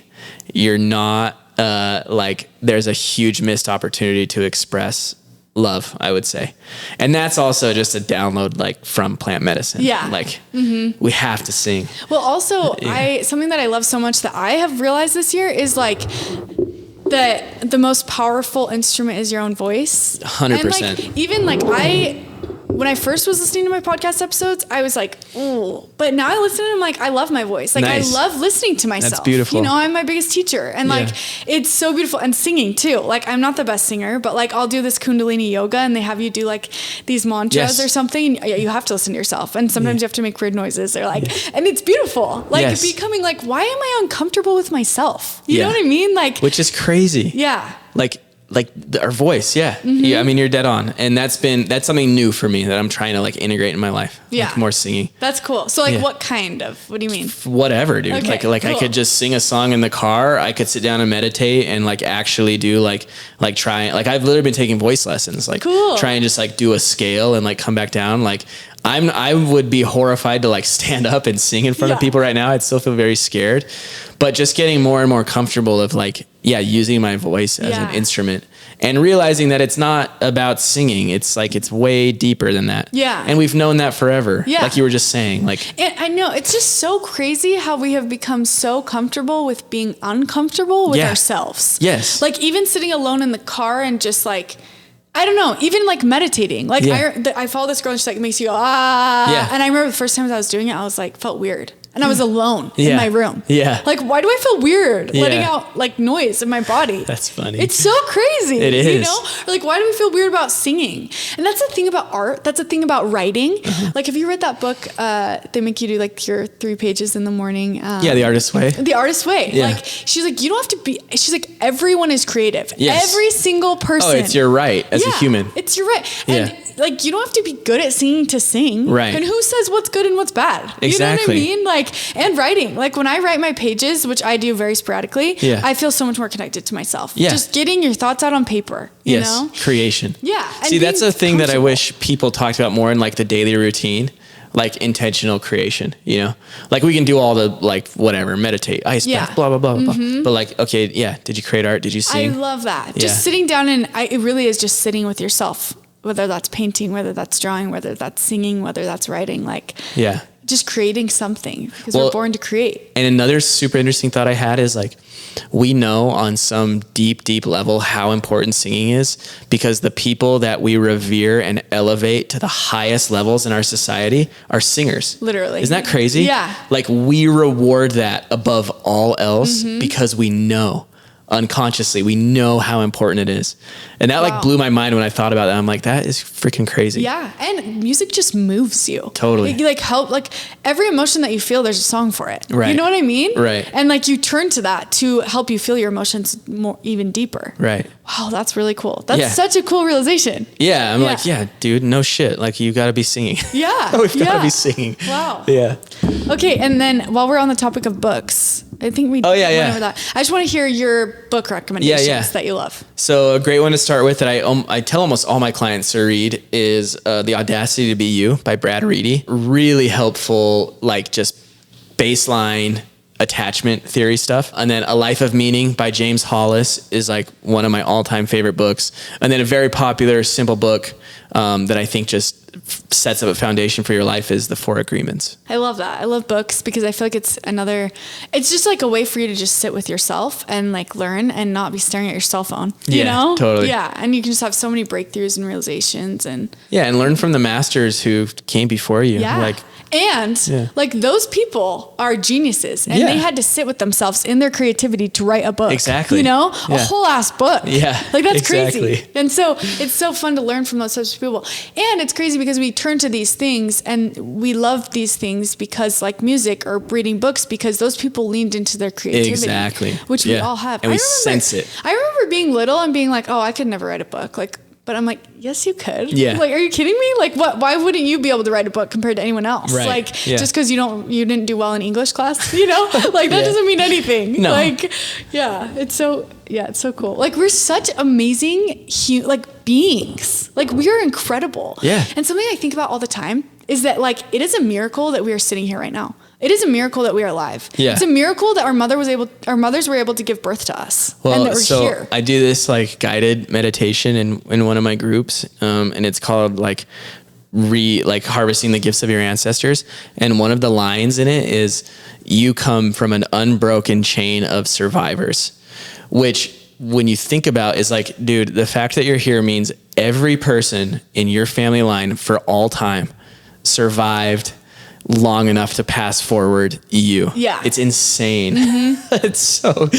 you're not, like there's a huge missed opportunity to express love, I would say. And that's also just a download like from plant medicine. Yeah. Like we have to sing. Well, also something that I love so much that I have realized this year is like that the most powerful instrument is your own voice. 100%. And like, even like when I first was listening to my podcast episodes, I was like, oh, but now I listen and I'm like, I love my voice. Like Nice. I love listening to myself. That's beautiful. You know, I'm my biggest teacher and like, it's so beautiful. And singing too. Like I'm not the best singer, but like I'll do this Kundalini yoga and they have you do like these mantras Yes. or something. You have to listen to yourself. And sometimes you have to make weird noises or like, and it's beautiful. Like Yes. becoming like, why am I uncomfortable with myself? You know what I mean? Like, which is crazy. yeah. Like our voice. Yeah. Yeah. I mean, you're dead on. And that's something new for me that I'm trying to like integrate in my life. Yeah. Like more singing. That's cool. So like Yeah. what do you mean? Whatever, dude. Okay, like I cool. could just sing a song in the car. I could sit down and meditate and like actually do like try, like I've literally been taking voice lessons, like Cool. try and just like do a scale and like come back down. Like I would be horrified to like stand up and sing in front of Yeah. people right now. I'd still feel very scared, but just getting more and more comfortable of like, using my voice as an instrument and realizing that it's not about singing. It's like, it's way deeper than that. Yeah. And we've known that forever. Yeah. Like you were just saying, like, And I know it's just so crazy how we have become so comfortable with being uncomfortable with Yeah. ourselves. Yes. Like even sitting alone in the car and just like, I don't know, even like meditating. Like I follow this girl and she's like, it makes you go, ah. Yeah. And I remember the first time I was doing it, I was like, felt weird. And I was alone in Yeah. my room. Yeah. Like, why do I feel weird Yeah. letting out like noise in my body? That's funny. It's so crazy. It You is. know? Or like, why do we feel weird about singing? And that's the thing about art. That's the thing about writing. Like, have you read that book? They make you do like your 3 pages in the morning. The Artist's Way. The Artist's Way. Yeah. Like, she's like, you don't have to be, she's like, everyone is creative. Yes. Every single person. Oh, it's your right as a human. It's your right. And Yeah. like, you don't have to be good at singing to sing. Right. And who says what's good and what's bad? Exactly. You know what I mean? Like, and writing. Like when I write my pages, which I do very sporadically, I feel so much more connected to myself. Yeah. Just getting your thoughts out on paper, you know? Creation. Yeah. And See, that's being a thing that I comfortable. wish people talked about more in like the daily routine, like intentional creation, you know? Like we can do all the like whatever, meditate, ice bath, blah, blah, blah, blah. But like, okay, did you create art? Did you I sing? love that. Yeah. Just sitting down and it really is just sitting with yourself, whether that's painting, whether that's drawing, whether that's singing, whether that's writing, like just creating something because we're born to create. And another super interesting thought I had is like, we know on some deep, deep level how important singing is because the people that we revere and elevate to the highest levels in our society are singers. Literally. Isn't that crazy? Yeah. Like we reward that above all else because we know. Unconsciously, we know how important it is. And that like blew my mind when I thought about that. I'm like, that is freaking crazy. Yeah. And music just moves you. Totally. It like help, like every emotion that you feel, there's a song for it. Right. You know what I mean? Right. And like you turn to that to help you feel your emotions more, even deeper. Right. Wow. That's really cool. That's such a cool realization. Yeah. I'm like, yeah, dude, no shit. Like you gotta be singing. Yeah. We've gotta be singing. Wow. Yeah. Okay. And then while we're on the topic of books, I think we went over that. I just want to hear your book recommendations that you love. So a great one to start with that I tell almost all my clients to read is The Audacity to Be You by Brad Reedy. Really helpful, like just baseline attachment theory stuff. And then A Life of Meaning by James Hollis is like one of my all-time favorite books. And then a very popular, simple book that I think just sets up a foundation for your life is The Four Agreements. I love that. I love books because I feel like it's just like a way for you to just sit with yourself and like learn and not be staring at your cell phone, you know? Totally. Yeah. And you can just have so many breakthroughs and realizations and learn from the masters who came before you. Yeah. Like those people are geniuses and they had to sit with themselves in their creativity to write a book. Exactly. You know, a whole ass book. Yeah. Like that's crazy. And so it's so fun to learn from those types of people. And it's crazy because we turn to these things and we love these things because like music or reading books because those people leaned into their creativity. Exactly. Which we all have. And we sense it. I remember being little and being like, oh, I could never write a book. But I'm like, yes, you could. Yeah. Like, are you kidding me? Like, what? Why wouldn't you be able to write a book compared to anyone else? Right. Like, just because you didn't do well in English class, you know? Like, that doesn't mean anything. No. Like, it's so cool. Like, we're such amazing, beings. Like, we are incredible. Yeah. And something I think about all the time is that, like, it is a miracle that we are sitting here right now. It is a miracle that we are alive. Yeah. It's a miracle that our mothers were able to give birth to us. Well, and that we're here. I do this like guided meditation in one of my groups, and it's called like harvesting the gifts of your ancestors. And one of the lines in it is, "You come from an unbroken chain of survivors," which when you think about is like, dude, the fact that you're here means every person in your family line for all time survived long enough to pass forward you. Yeah. It's insane. It's so,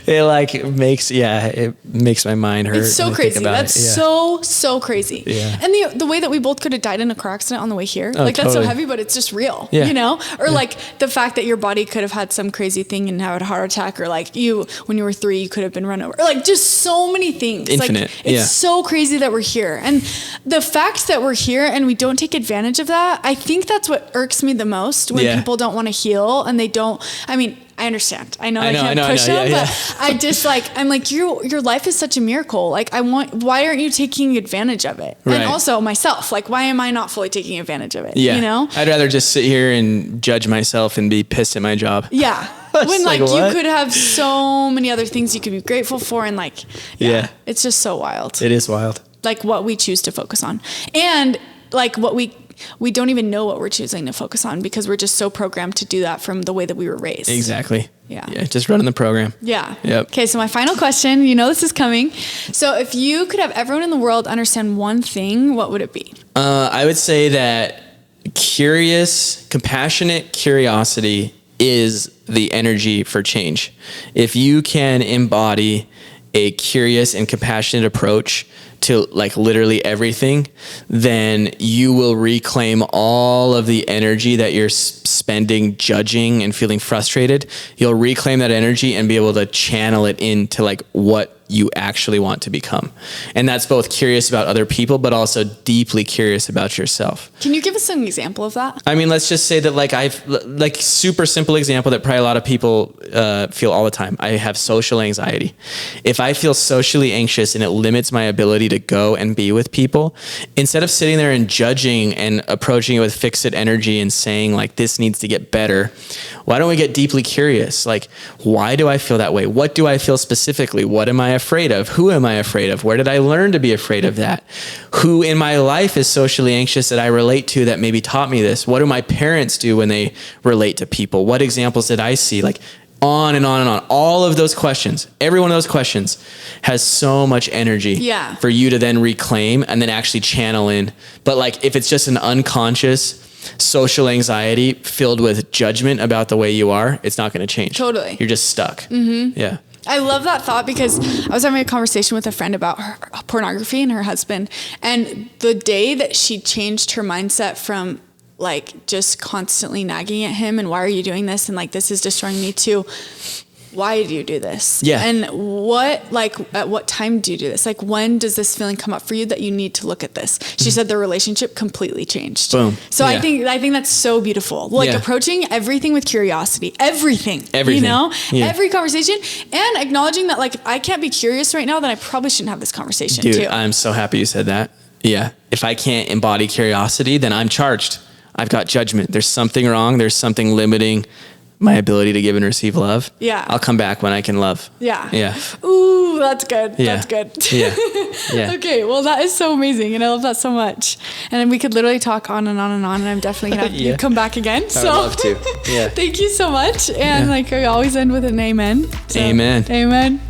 it makes my mind hurt. It's so crazy. That's so crazy. Yeah. And the way that we both could have died in a car accident on the way here, that's so heavy, but it's just real, you know? Or like the fact that your body could have had some crazy thing and had a heart attack, or like when you were 3, you could have been run over. Or like just so many things. Infinite. Like, it's so crazy that we're here. And the fact that we're here and we don't take advantage of that, I think that's what irks me the most when people don't want to heal and they don't. I mean, I understand. I know I can't push them, but I just I'm like, your life is such a miracle. Like why aren't you taking advantage of it? Right. And also myself, like, why am I not fully taking advantage of it? Yeah. You know? I'd rather just sit here and judge myself and be pissed at my job. Yeah. When like you could have so many other things you could be grateful for, and like, it's just so wild. It is wild. Like what we choose to focus on, and like what we don't even know what we're choosing to focus on because we're just so programmed to do that from the way that we were raised. Exactly. Yeah. Just running the program. Yeah. Yep. Okay. So my final question, this is coming. So if you could have everyone in the world understand one thing, what would it be? I would say that compassionate curiosity is the energy for change. If you can embody a curious and compassionate approach to like literally everything, then you will reclaim all of the energy that you're spending judging and feeling frustrated. You'll reclaim that energy and be able to channel it into like what you actually want to become. And that's both curious about other people, but also deeply curious about yourself. Can you give us an example of that? I mean, let's just say that super simple example that probably a lot of people feel all the time. I have social anxiety. If I feel socially anxious and it limits my ability to go and be with people, instead of sitting there and judging and approaching it with fixed energy and saying like, this needs to get better, Why don't we get deeply curious? Like, why do I feel that way? What do I feel specifically? What am I afraid of? Who am I afraid of? Where did I learn to be afraid of that? Who in my life is socially anxious that I relate to that maybe taught me this? What do my parents do when they relate to people? What examples did I see? Like, on and on and on. All of those questions, every one of those questions has so much energy for you to then reclaim and then actually channel in. But like, if it's just an unconscious social anxiety filled with judgment about the way you are, it's not going to change. Totally. You're just stuck. Mm-hmm. Yeah. I love that thought because I was having a conversation with a friend about her pornography and her husband. And the day that she changed her mindset from like just constantly nagging at him and why are you doing this? And like, this is destroying me too. Why do you do this? Yeah. And at what time do you do this? Like, when does this feeling come up for you that you need to look at this? She said their relationship completely changed. Boom. So I think that's so beautiful. Like approaching everything with curiosity, everything, you know, every conversation, and acknowledging that like, I can't be curious right now, then I probably shouldn't have this conversation. Dude, too. I'm so happy you said that. Yeah. If I can't embody curiosity, then I'm charged. I've got judgment. There's something wrong. There's something limiting my ability to give and receive love. Yeah. I'll come back when I can love. Yeah. Yeah. Ooh, that's good. Yeah. That's good. Yeah. Yeah. Okay. Well, that is so amazing. And I love that so much. And then we could literally talk on and on and on. And I'm definitely going to have you come back again. I would love to. Yeah. Thank you so much. And like I always end with an amen. So, amen. Amen.